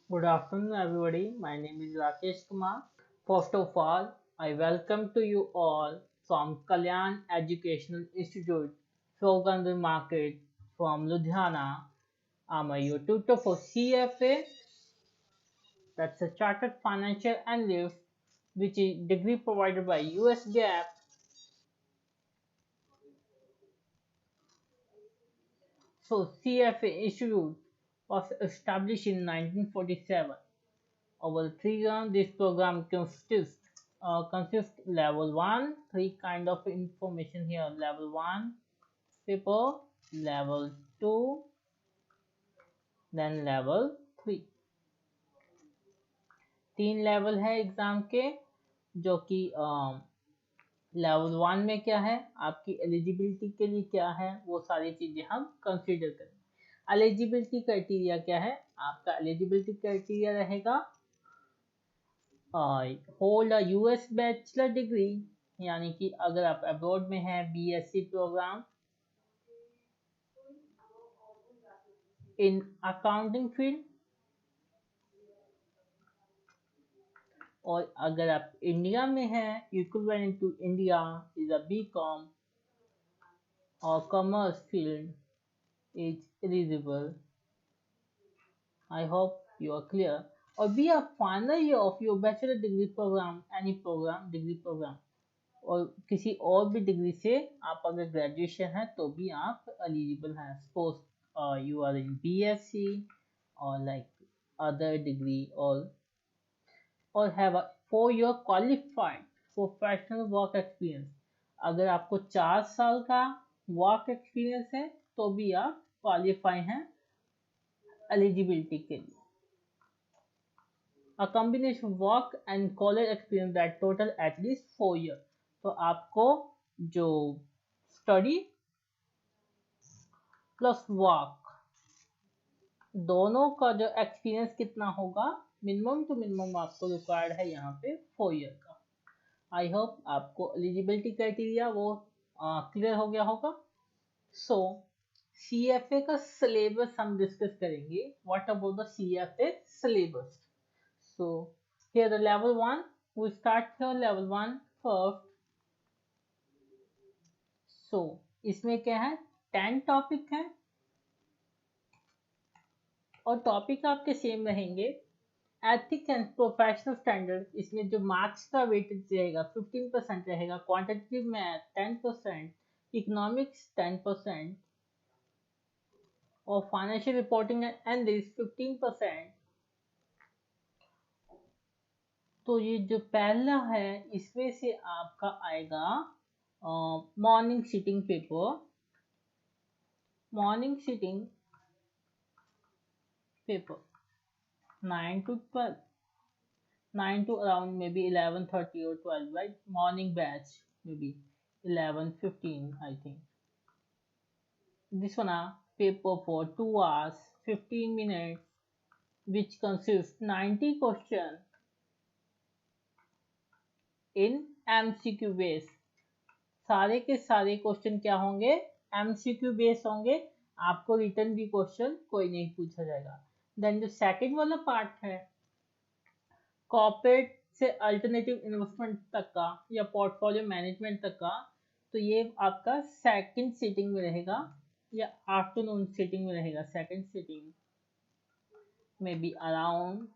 Good afternoon, everybody. My name is Rakesh Kumar. First of all, I welcome to you all from Kalyan Educational Institute, Philgandhi Market from Ludhiana. I'm your tutor for CFA, that's a Chartered Financial Analyst, which is degree provided by US GAAP. So CFA Institute was established in 1947. Over 3 years, this program consists level 1, three kind of information here. Level 1 paper, level 2, then level 3. तीन level है exam के, जो कि level 1 में क्या है, आपकी eligibility के लिए क्या है, वो सारी चीजें हम कंसीडर करें। एलिजिबिलिटी क्राइटेरिया क्या है? आपका एलिजिबिलिटी क्राइटेरिया रहेगा hold a US bachelor degree, यानी कि अगर आप अब्रॉड में हैं, BSc programme in accounting field, और अगर आप इंडिया में हैं, equivalent to India is a BCom और commerce field is eligible. I hope you are clear. और be a final year of your bachelor degree programme, any programme, degree programme, और किसी और भी डिग्री से आप अगर ग्रेजुएशन है तो भी आप एलिजिबल हैं। Suppose you are in BSc और लाइक अदर डिग्री और have 4 year qualified professional work experience. अगर आपको 4 साल का वर्क एक्सपीरियंस है तो भी आप क्वालिफाई हैं एलिजिबिलिटी के लिए। A combination work and college experience that total at least 4 years। तो आपको जो स्टडी प्लस वर्क दोनों का जो एक्सपीरियंस कितना होगा, मिनिमम टू मिनिमम आपको रिक्वायर्ड है यहाँ पे 4 year का। आई होप आपको एलिजिबिलिटी क्राइटेरिया वो क्लियर हो गया होगा। सो CFA का सिलेबस हम डिस्कस करेंगे। What about the CFA syllabus? So here the level 1, we start here level 1 first। So इसमें क्या है, 10 टॉपिक हैं और टॉपिक आपके सेम रहेंगे। एथिक्स एंड प्रोफेशनल स्टैंडर्ड, इसमें जो मार्क्स का वेटेज रहेगा 15% रहेगा। क्वांटिटेटिव मैथ 10%, इकोनॉमिक्स 10% और फाइनेंशियल रिपोर्टिंग एंड दिस 15%। तो ये जो पहला है इसमें से आपका आएगा morning sitting paper, morning sitting paper 9 to 12, 9 to around maybe 11:30 or 12, right? Morning batch maybe 11:15, I think. This one paper for 2 hours 15 minutes, which consists 90 questions in MCQ base। सारे के सारे क्वेश्चन क्या होंगे, MCQ बेस होंगे। आपको return भी question कोई नहीं पूछा जाएगा। देन जो सेकंड वाला पार्ट है, कॉर्पोरेट से अल्टरनेटिव इन्वेस्टमेंट तक का या पोर्टफोलियो मैनेजमेंट तक का, तो ये आपका सेकंड सीटिंग में रहेगा या आफ्टरनून सीटिंग में रहेगा। सेकंड सीटिंग में be around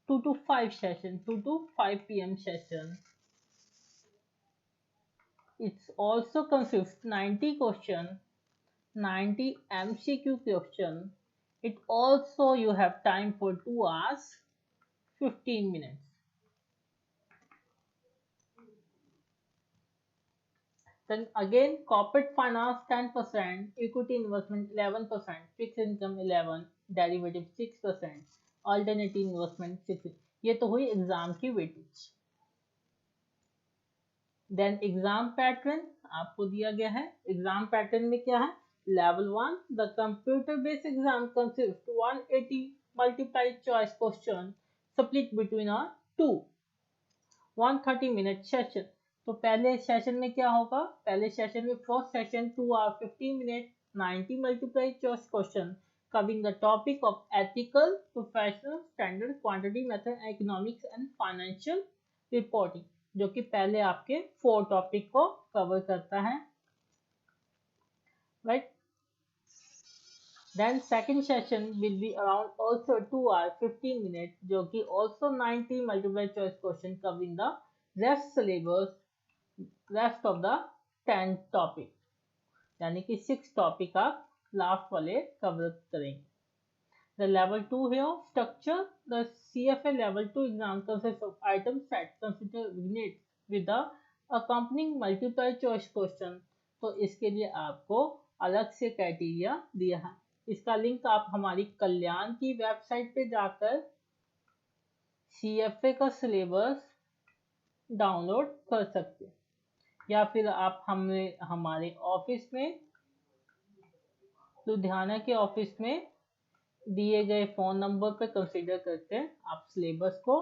2 to 5 session, 2 to 5 p.m. session। It's also consists 90 question, 90 MCQ question। It also you have time for 2 hours 15 minutes। Then again corporate finance 10%, equity investment 11%, fixed income 11, derivative 6%, alternative investment 6। ये तो हुई exam की weightage. Then exam pattern आपको दिया गया है। Exam pattern में क्या है, level 1 the computer based exam consist 180 multiple choice question split between a 2 130-minute session. तो पहले सेशन में क्या होगा, पहले सेशन में first session 2 hour 15 minute 90 multiple choice question covering the topic of ethical, professional, standard, quantity method, economics and financial reporting, जो कि पहले आपके 4 टॉपिक को कवर करता है, right? Then second session will be around also 2 hours 15 minutes, जो कि also 90 multiple choice question covering the rest syllabus, rest of the 10 topic, यानी कि 6 टॉपिक आप लास्ट वाले कवर करेंगे. The level 2 here structure. The CFA level 2 exam consists of item set considered vignettes with the accompanying multiple choice question. तो इसके लिए आपको अलग से क्राइटेरिया दिया है. इसका लिंक आप हमारी कल्याण की वेबसाइट पे जाकर CFA का सिलेबस डाउनलोड कर सकते हैं, या फिर आप हमारे ऑफिस में, लुधियाना के ऑफिस में दिए गए फोन नंबर पर कंसीडर करते हैं आप सिलेबस को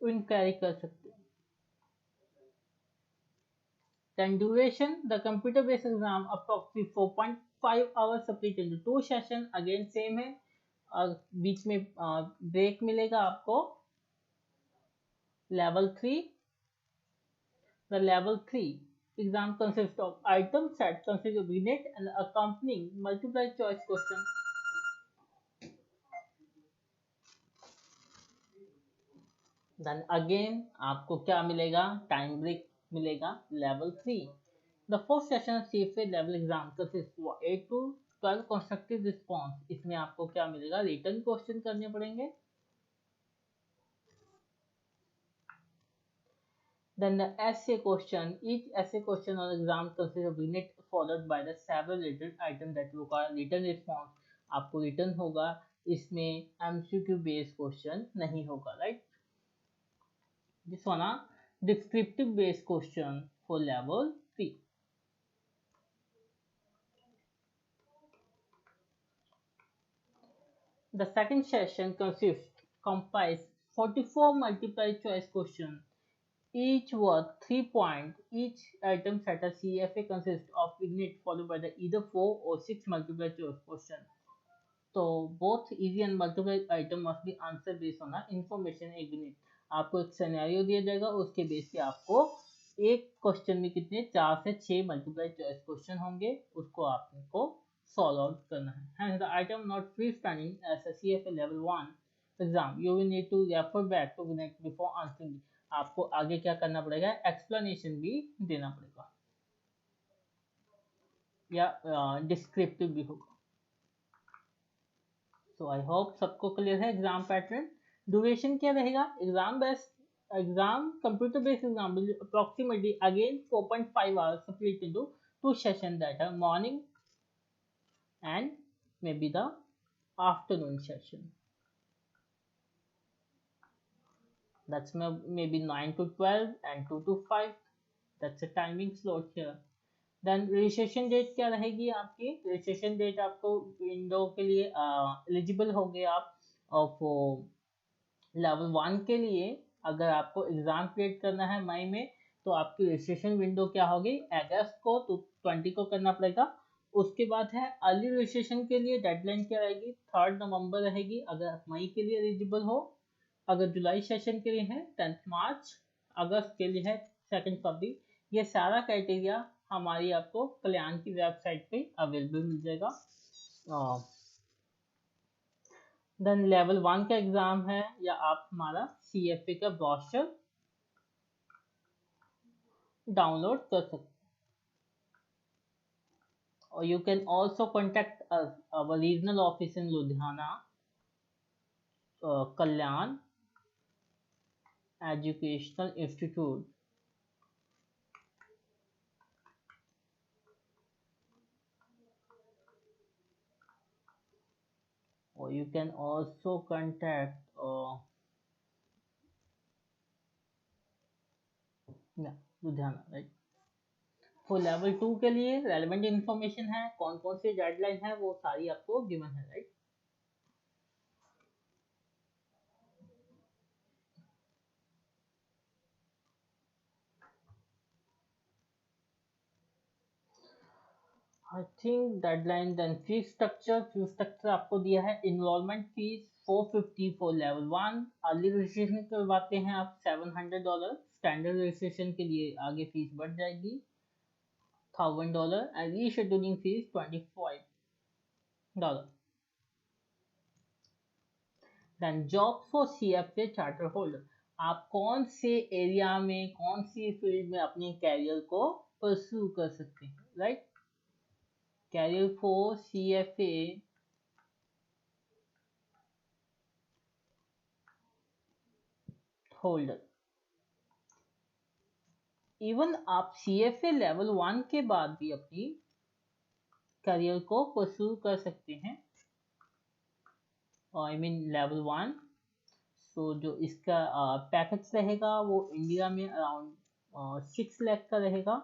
इंक्वायरी कर सकते हैं. Then duration, the computer based exam approximately 4.5 hours split into 2 session. Again same है, बीच में ब्रेक मिलेगा आपको. Level 3, the level 3 exam consists of item set consisting of vignette and accompanying multiple choice question. Then again आपको क्या मिलेगा, time break मिलेगा. Level 3, the fourth session CFA level exam consists of 8 to 12 constructive response. इसमें आपको क्या मिलेगा, return question करने पड़ेंगे. Then the essay question, each essay question on exam consists of vignette followed by the several related items that require written response. आपको return होगा, इसमें MCQ based question नहीं होगा, right? This one descriptive based question for level 3. The second session comprises 44 multiple choice questions, each worth 3 points. Each item set as CFA consists of vignette followed by the either 4 or 6 multiple choice questions. So both easy and multiple item must be answered based on the information a vignette. आपको एक scenario दिया जाएगा, उसके base पे आपको एक question में कितने 4 से 6 मल्टीप्लाई चॉइस क्वेश्चन होंगे, उसको आपको सॉल्व आउट करना है. Hence the item not freestanding as a CFA level 1 exam, you will need to refer back to vignette before answering. आपको आगे क्या करना पड़ेगा, एक्सप्लेनेशन भी देना पड़ेगा या डिस्क्रिप्टिव भी होगा. सो आई होप सबको क्लियर है एग्जाम पैटर्न. ड्यूरेशन क्या रहेगा, exam computer based exam will approximately again 4.5 hours split into 2 sessions that are morning and maybe the afternoon session. That's maybe 9 to 12 and 2 to 5. That's a timing slot here. Then registration date क्या रहेगी आपकी, registration date आपको window के लिए eligible हो गए आप. और लेवल 1 के लिए अगर आपको एग्जाम क्रिएट करना है मई में, तो आपकी रजिस्ट्रेशन विंडो क्या होगी, अगस्त को तो 20 को करना पड़ेगा. उसके बाद है अर्ली रजिस्ट्रेशन के लिए डेडलाइन क्या रहेगी, 3 नवंबर रहेगी अगर आप मई के लिए एलिजिबल हो. अगर जुलाई सेशन के लिए है 10 मार्च, अगस्त के लिए है 2 फरवरी. ये सारा क्राइटेरिया हमारी आपको कल्याण की वेबसाइट पे अवेलेबल मिल जाएगा. देन लेवल 1 का एग्जाम है, या आप हमारा CFA का ब्रोशर डाउनलोड कर सकते हैं. और you can also contact us our regional office in Ludhiana, Kalyan educational institute. or you can also contact Ludhiana, right. For level 2 के लिए रेलेवेंट इंफॉर्मेशन है, कौन कौन सी डेडलाइन है वो सारी आपको गिवन है, right. I think deadline then fees structure आपको दिया है। Enrollment fees 450 for level 1। Early registration करवाते हैं आप $700। स्टैंडर्ड रजिस्ट्रेशन के लिए आगे फीस बढ़ जाएगी $1000 and rescheduling fees $25। Then job for CFA charter holder, आप कौन से एरिया में, कौन सी फील्ड में अपने कैरियर को परस्यू कर सकते हैं, right. Career for CFA holder, even आप CFA लेवल 1 के बाद भी अपनी करियर को परस्यू कर सकते हैं। I mean level 1। सो जो इसका पैकेज रहेगा वो इंडिया में अराउंड 6 लाख का रहेगा,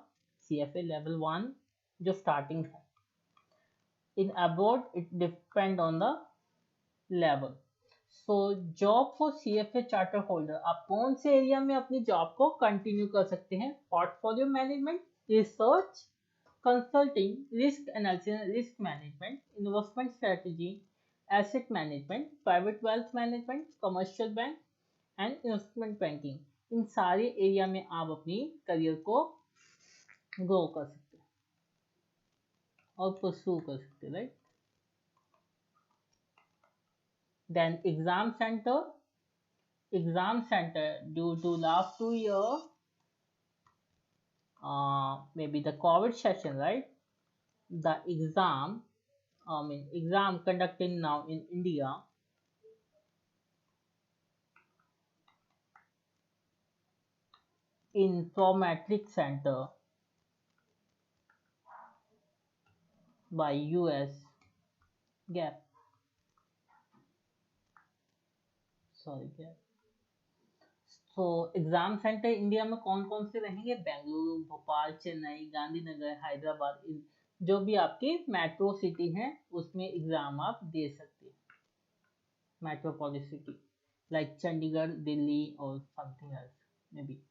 CFA लेवल 1 जो स्टार्टिंग है। इन abroad it depend on the level. So job for CFA charter holder, आप कौन से एरिया में अपनी जॉब को कंटिन्यू कर सकते हैं। Portfolio management, research, consulting, risk analysis, risk management, investment strategy, asset management, private wealth management, commercial bank and investment banking. इन सारे एरिया में आप अपनी करियर को ग्रो कर सकते हैं और परस्यू कर सकते हैं, right. Then exam center due to last 2 years, maybe the COVID session, right? The exam conducting now in India, Informatics Center by US Gap, Gap। तो एग्जाम सेंटर इंडिया में कौन कौन से रहेंगे, बेंगलुरु, भोपाल, चेन्नई, गांधीनगर, हैदराबाद, जो भी आपकी मेट्रो सिटी है उसमें एग्जाम आप दे सकते हैं। मेट्रोपॉलिस सिटी लाइक चंडीगढ़, दिल्ली और समथिंग एल्स मे बी।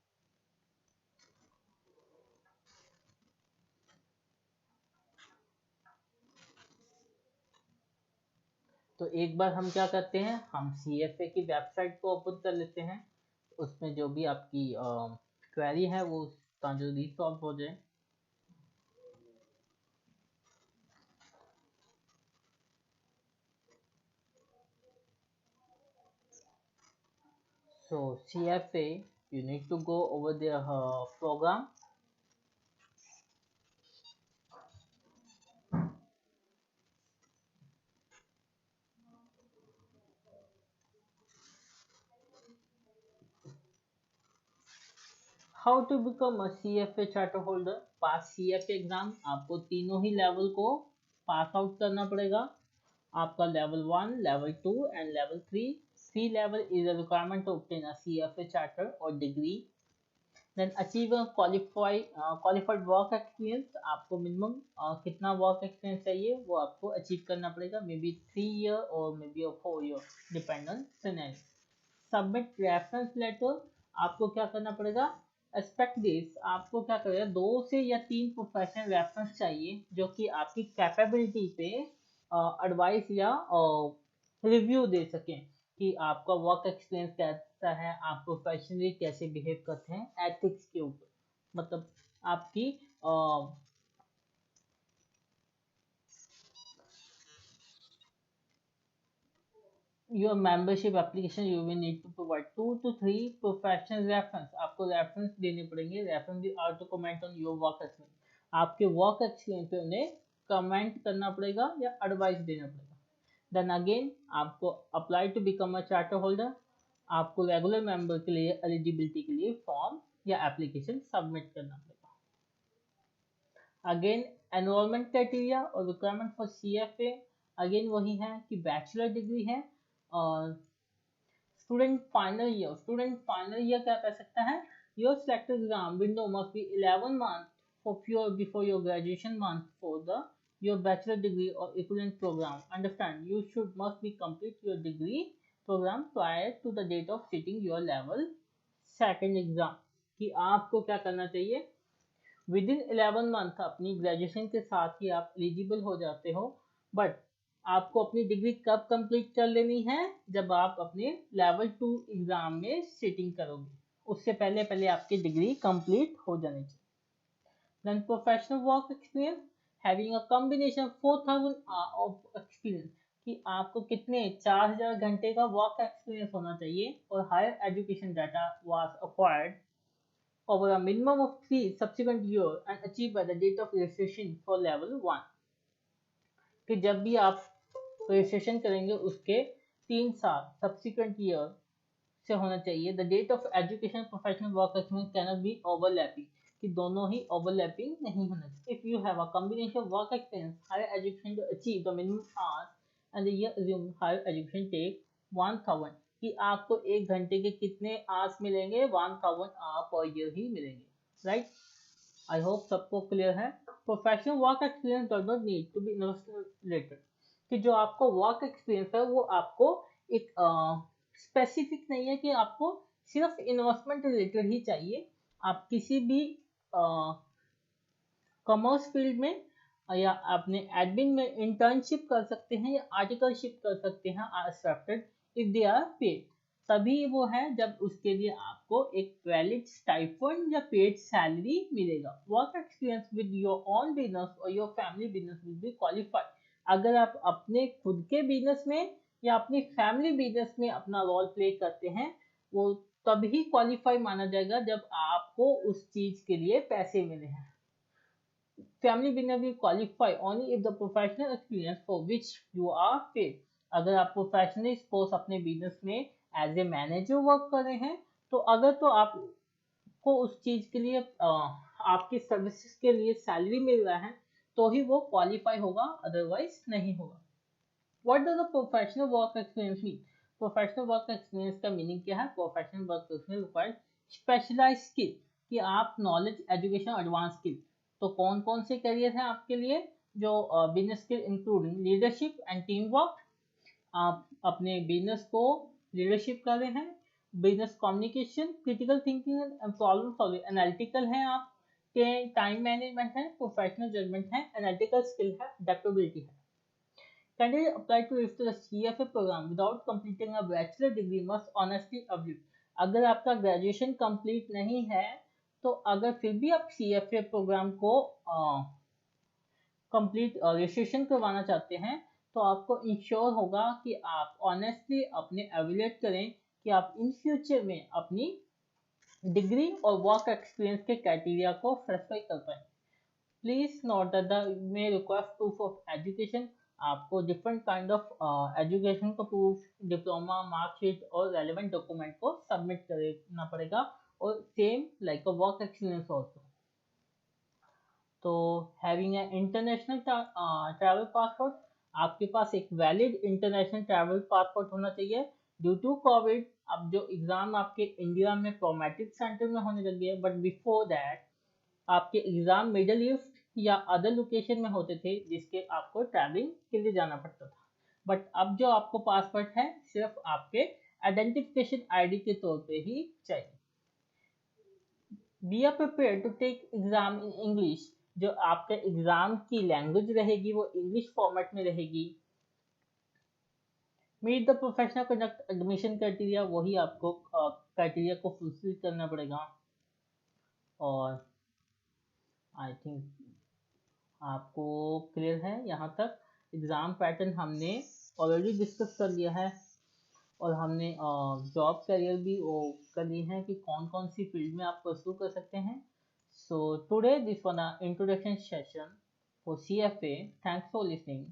तो एक बार हम क्या करते हैं, हम CFA की वेबसाइट को ओपन कर लेते हैं, उसमें जो भी आपकी क्वेरी है वो जल्दी सॉल्व हो जाए। So CFA, you need to go over their program. How to become a CFA charter holder? Pass CFA exam, आपको तीनों ही लेवल को पास आउट करना पड़ेगा। आपका level 1, level 2 and level 3। 3 level is a requirement to obtain a CFA charter or degree. Then achieve a qualified work experience, आपको minimum कितना work experience चाहिए वो आपको अचीव करना पड़ेगा, मे बी 3 year और may be 4 year depend on scenario. Submit reference letter, आपको क्या करना पड़ेगा, एक्सपेक्ट दिस, आपको क्या करेगा 2 से या 3 प्रोफेशनल रेफरेंस चाहिए जो कि आपकी कैपेबिलिटी पे एडवाइस या रिव्यू दे सकें कि आपका वर्क एक्सपीरियंस कैसा है, आप प्रोफेशनली कैसे बिहेव करते हैं, एथिक्स के ऊपर, मतलब आपकी your membership application you will need to provide 2 to 3 professional reference, आपको रेफरेंस देने पड़ेंगे। Reference are to comment on your work experience, आपके वर्क एक्सपीरियंस पे उन्हें कमेंट करना पड़ेगा या एडवाइस देना पड़ेगा। देन अगेन आपको apply to become a charter holder, आपको रेगुलर मेंबर के लिए एलिजिबिलिटी के लिए फॉर्म या एप्लीकेशन सबमिट करना पड़ेगा। अगेन एनरोलमेंट क्राइटेरिया और रिक्वायरमेंट फॉर CFA अगेन वही है कि बैचलर डिग्री है और स्टूडेंट फाइनल ईयर क्या कर सकता है, your selected exam window must be 11 months for before your graduation month for the your bachelor degree or equivalent program. Understand, you must be complete your degree program prior to the date of sitting your level second exam। कि आपको क्या करना चाहिए, with in 11 month अपनी graduation के साथ ही आप eligible हो जाते हो, बट आपको अपनी डिग्री कब कंप्लीट कर लेनी है, जब आप अपने लेवल 2 एग्जाम में सिटिंग करोगे, उससे पहले पहले आपकी डिग्री कंप्लीट हो जानी चाहिए। Then professional work experience, having a combination of 4000 hours of experience, कि आपको कितने 4000 घंटे का वर्क एक्सपीरियंस होना चाहिए, और higher education data was acquired over a minimum of 3 subsequent years and achieved by the date of registration for level 1, कि जब भी आप रजिस्ट्रेशन करेंगे उसके 3 साल सब्सिक्वेंट ईयर से होना चाहिए। The date of education professional work experience can not be overlapping, कि दोनों ही ओवरलैपिंग नहीं होना चाहिए। If you have a combination work experience higher education to achieve the minimum hours and the year assume higher education take 1000, कि आपको एक घंटे के कितने आवर्स मिलेंगे, 1000 आवर पर ईयर ही मिलेंगे, राइट। आई होप सबको क्लियर है। Professional work experience does not need to be investment related, कि जो आपको वर्क एक्सपीरियंस है वो आपको एक स्पेसिफिक नहीं है कि आपको सिर्फ इन्वेस्टमेंट रिलेटेड ही चाहिए। आप किसी भी कॉमर्स फील्ड में या अपने एडमिन में इंटर्नशिप कर सकते हैं या आर्टिकलशिप कर सकते हैं accepted if they are paid, तभी वो है जब उसके लिए आपको एक वैलिड स्टाइपेंड या पेड सैलरी मिलेगा। Work experience with your own business और your family business will be qualified, अगर आप अपने खुद के बिजनेस में या अपनी फैमिली बिजनेस में अपना रोल प्ले करते हैं, वो तभी क्वालिफाई माना जाएगा जब आपको उस चीज के लिए पैसे मिले हैं। Family business will qualify only if the professional experience for which you are paid, अगर आप प्रोफेशनली सपोज अपने बिजनेस में एज ए मैनेजर वर्क कर रहे हैं, तो अगर तो आपको उस चीज के लिए आपकी सर्विसेज के लिए सैलरी मिल रहा है तो ही वो क्वालिफाई होगा, अदरवाइज नहीं होगा। What does the professional work experience mean? Professional work experience का मीनिंग क्या है? Professional work experience required specialized skill, कि आप नॉलेज एजुकेशन एडवांस स्किल, तो कौन कौन से करियर हैं आपके लिए? जो business skill including leadership and team work, आप अपने बिजनेस को लीडरशिप कर रहे हैं, business communication, critical thinking and problem solving, analytical है आप, टाइम मैनेजमेंट है, प्रोफेशनल जजमेंट है, एनालिटिकल स्किल है, अडेप्टेबिलिटी है। Candidate apply to register the CFA program without completing a bachelor degree must honestly admit, अगर आपका ग्रेजुएशन कंप्लीट नहीं है तो अगर फिर भी आप CFA प्रोग्राम को कंप्लीट रजिस्ट्रेशन करवाना चाहते हैं, तो आपको इंश्योर होगा कि आप ऑनेस्टली अपने एवेल्यूएट करें कि आप इन फ्यूचर में अपनी डिग्री और वर्क एक्सपीरियंस के क्राइटेरिया को सेटिस्फाई कर पाए। Please note that the may request proof of education, आपको डिफरेंट काइंड ऑफ एजुकेशन का प्रूफ, डिप्लोमा, मार्कशीट और रेलेवेंट डॉक्यूमेंट को सबमिट करना पड़ेगा, और same like a work experience also. तो having a international travel passport, आपके पास एक वैलिड इंटरनेशनल ट्रैवल पासपोर्ट होना चाहिए। ड्यू टू कोविड अब जो एग्जाम आपके इंडिया में प्रोमेट्रिक सेंटर में होने लगे हैं, बट बिफोर दैट आपके एग्जाम मिडल ईस्ट या अदर लोकेशन में होते थे जिसके आपको ट्रैवलिंग के लिए जाना पड़ता था, बट अब जो आपको पासपोर्ट है सिर्फ आपके आइडेंटिफिकेशन आईडी के तौर पे ही चाहिए। Be are prepare to take exam in English, जो आपके एग्जाम की लैंग्वेज रहेगी वो इंग्लिश फॉर्मेट में रहेगी। Meet the professional conduct admission criteria, वही आपको क्राइटेरिया को फुलफिल करना पड़ेगा। और आई थिंक आपको क्लियर है यहाँ तक। एग्ज़ाम पैटर्न हमने ऑलरेडी डिस्कस कर लिया है, और हमने जॉब करियर भी वो कर लिए हैं कि कौन कौन सी फील्ड में आप परस्यू कर सकते हैं। So today this one introduction session for CFA। Thanks for listening.